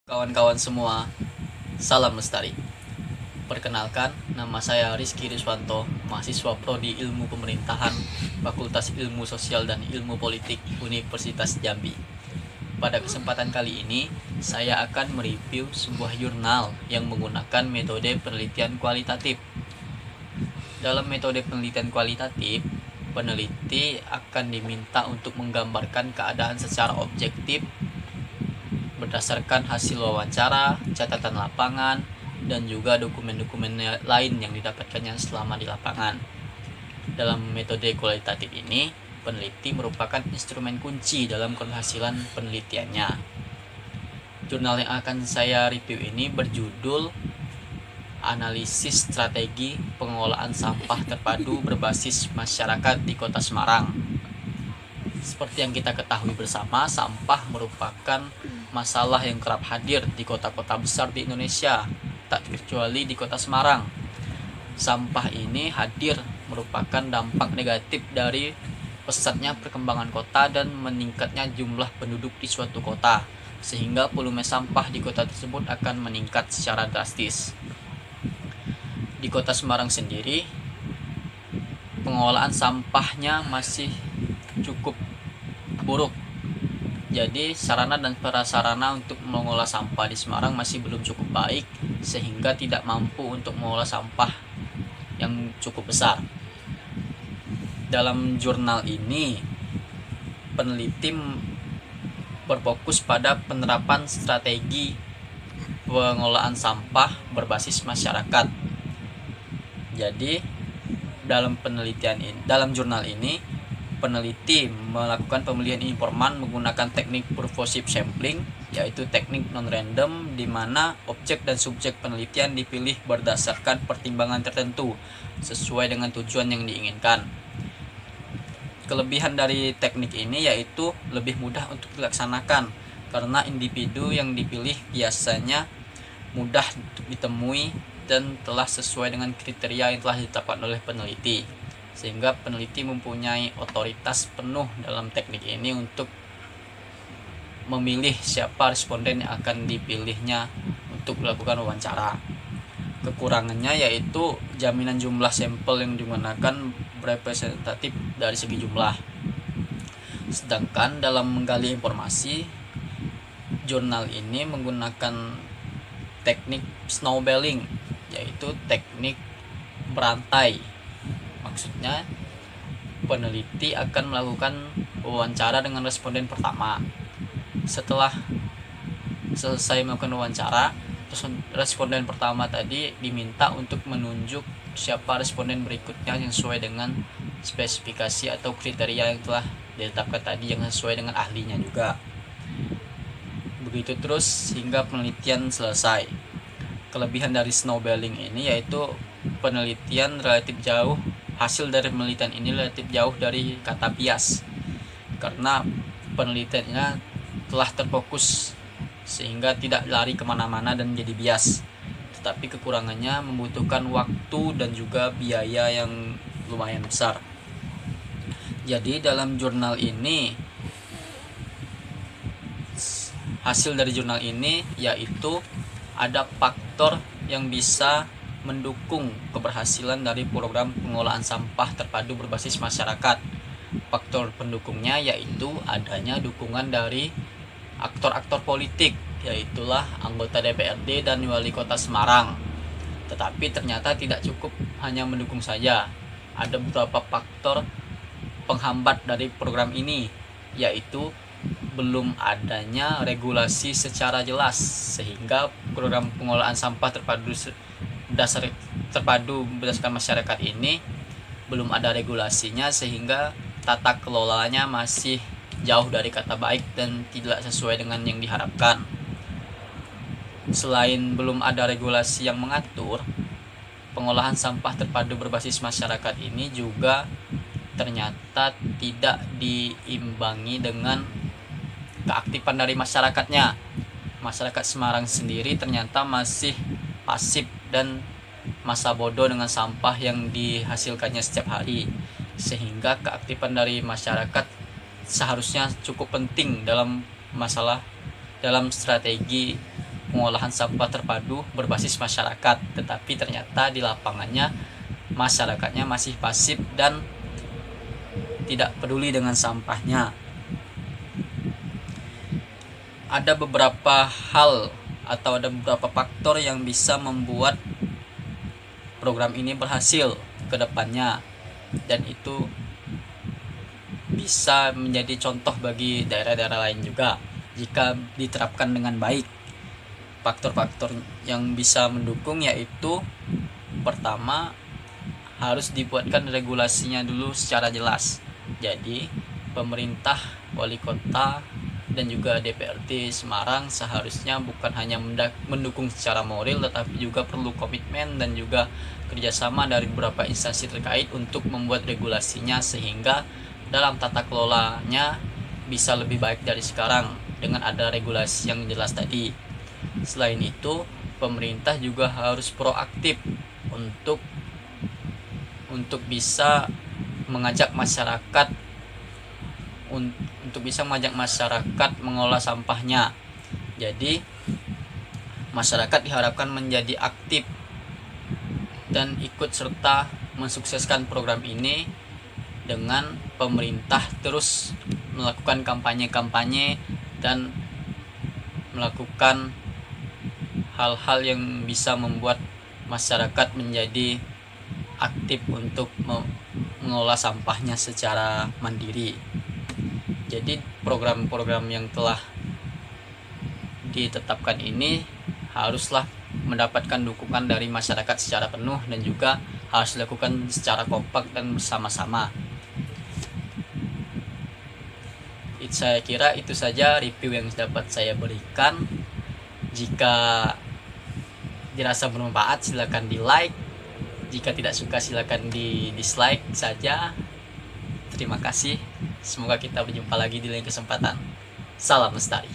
Kawan-kawan semua, salam lestari. Perkenalkan, nama saya Rizky Riswanto, mahasiswa Prodi Ilmu Pemerintahan, Fakultas Ilmu Sosial dan Ilmu Politik Universitas Jambi. Pada kesempatan kali ini, saya akan mereview sebuah jurnal yang menggunakan metode penelitian kualitatif. Dalam metode penelitian kualitatif, peneliti akan diminta untuk menggambarkan keadaan secara objektif berdasarkan hasil wawancara, catatan lapangan, dan juga dokumen-dokumen lain yang didapatkannya selama di lapangan. Dalam metode kualitatif ini, peneliti merupakan instrumen kunci dalam keberhasilan penelitiannya. Jurnal yang akan saya review ini berjudul Analisis Strategi Pengelolaan Sampah Terpadu Berbasis Masyarakat di Kota Semarang. Seperti yang kita ketahui bersama, sampah merupakan masalah yang kerap hadir di kota-kota besar di Indonesia, tak terkecuali di Kota Semarang. Sampah ini hadir merupakan dampak negatif dari pesatnya perkembangan kota dan meningkatnya jumlah penduduk di suatu kota, sehingga volume sampah di kota tersebut akan meningkat secara drastis. Di Kota Semarang sendiri, pengelolaan sampahnya masih cukup buruk. Jadi sarana dan prasarana untuk mengolah sampah di Semarang masih belum cukup baik, sehingga tidak mampu untuk mengolah sampah yang cukup besar. Dalam jurnal ini, peneliti berfokus pada penerapan strategi pengelolaan sampah berbasis masyarakat. Jadi dalam jurnal ini, peneliti melakukan pemilihan informan menggunakan teknik purposive sampling, yaitu teknik non-random di mana objek dan subjek penelitian dipilih berdasarkan pertimbangan tertentu sesuai dengan tujuan yang diinginkan. Kelebihan dari teknik ini yaitu lebih mudah untuk dilaksanakan karena individu yang dipilih biasanya mudah untuk ditemui dan telah sesuai dengan kriteria yang telah ditetapkan oleh peneliti, sehingga peneliti mempunyai otoritas penuh dalam teknik ini untuk memilih siapa responden yang akan dipilihnya untuk melakukan wawancara. Kekurangannya yaitu jaminan jumlah sampel yang digunakan representatif dari segi jumlah. Sedangkan dalam menggali informasi, jurnal ini menggunakan teknik snowballing, yaitu teknik berantai. Maksudnya, peneliti akan melakukan wawancara dengan responden pertama. Setelah selesai melakukan wawancara, responden pertama tadi diminta untuk menunjuk siapa responden berikutnya yang sesuai dengan spesifikasi atau kriteria yang telah ditetapkan tadi, yang sesuai dengan ahlinya juga. Begitu terus hingga penelitian selesai. Kelebihan dari snowballing ini yaitu penelitian relatif jauh, hasil dari penelitian ini relatif jauh dari kata bias, karena penelitiannya telah terfokus sehingga tidak lari kemana-mana dan menjadi bias. Tetapi kekurangannya membutuhkan waktu dan juga biaya yang lumayan besar. Jadi dalam jurnal ini, hasil dari jurnal ini yaitu ada faktor yang bisa mendukung keberhasilan dari program pengolahan sampah terpadu berbasis masyarakat. Faktor pendukungnya yaitu adanya dukungan dari aktor-aktor politik, yaitulah anggota DPRD dan wali kota Semarang. Tetapi ternyata tidak cukup hanya mendukung saja. Ada beberapa faktor penghambat dari program ini, yaitu belum adanya regulasi secara jelas, sehingga program pengolahan sampah terpadu berdasarkan masyarakat ini belum ada regulasinya, sehingga tata kelolanya masih jauh dari kata baik dan tidak sesuai dengan yang diharapkan. Selain belum ada regulasi yang mengatur, pengolahan sampah terpadu berbasis masyarakat ini juga ternyata tidak diimbangi dengan keaktifan dari masyarakatnya. Masyarakat Semarang sendiri ternyata masih pasif dan masa bodoh dengan sampah yang dihasilkannya setiap hari, sehingga keaktifan dari masyarakat seharusnya cukup penting dalam strategi pengolahan sampah terpadu berbasis masyarakat, tetapi ternyata di lapangannya masyarakatnya masih pasif dan tidak peduli dengan sampahnya. Ada beberapa hal atau ada beberapa faktor yang bisa membuat program ini berhasil ke depannya, dan itu bisa menjadi contoh bagi daerah-daerah lain juga jika diterapkan dengan baik. Faktor-faktor yang bisa mendukung yaitu pertama, harus dibuatkan regulasinya dulu secara jelas. Jadi pemerintah, wali kota, dan juga DPRD Semarang seharusnya bukan hanya mendukung secara moral, tetapi juga perlu komitmen dan juga kerjasama dari beberapa instansi terkait untuk membuat regulasinya sehingga dalam tata kelolanya bisa lebih baik dari sekarang dengan ada regulasi yang jelas tadi. Selain itu, pemerintah juga harus proaktif untuk bisa mengajak masyarakat mengelola sampahnya. Jadi masyarakat diharapkan menjadi aktif dan ikut serta mensukseskan program ini dengan pemerintah terus melakukan kampanye-kampanye dan melakukan hal-hal yang bisa membuat masyarakat menjadi aktif untuk mengelola sampahnya secara mandiri. Jadi program-program yang telah ditetapkan ini haruslah mendapatkan dukungan dari masyarakat secara penuh dan juga harus dilakukan secara kompak dan bersama-sama. Saya kira itu saja review yang dapat saya berikan. Jika dirasa bermanfaat silakan di like, jika tidak suka silakan di dislike saja. Terima kasih, semoga kita berjumpa lagi di lain kesempatan. Salam lestari.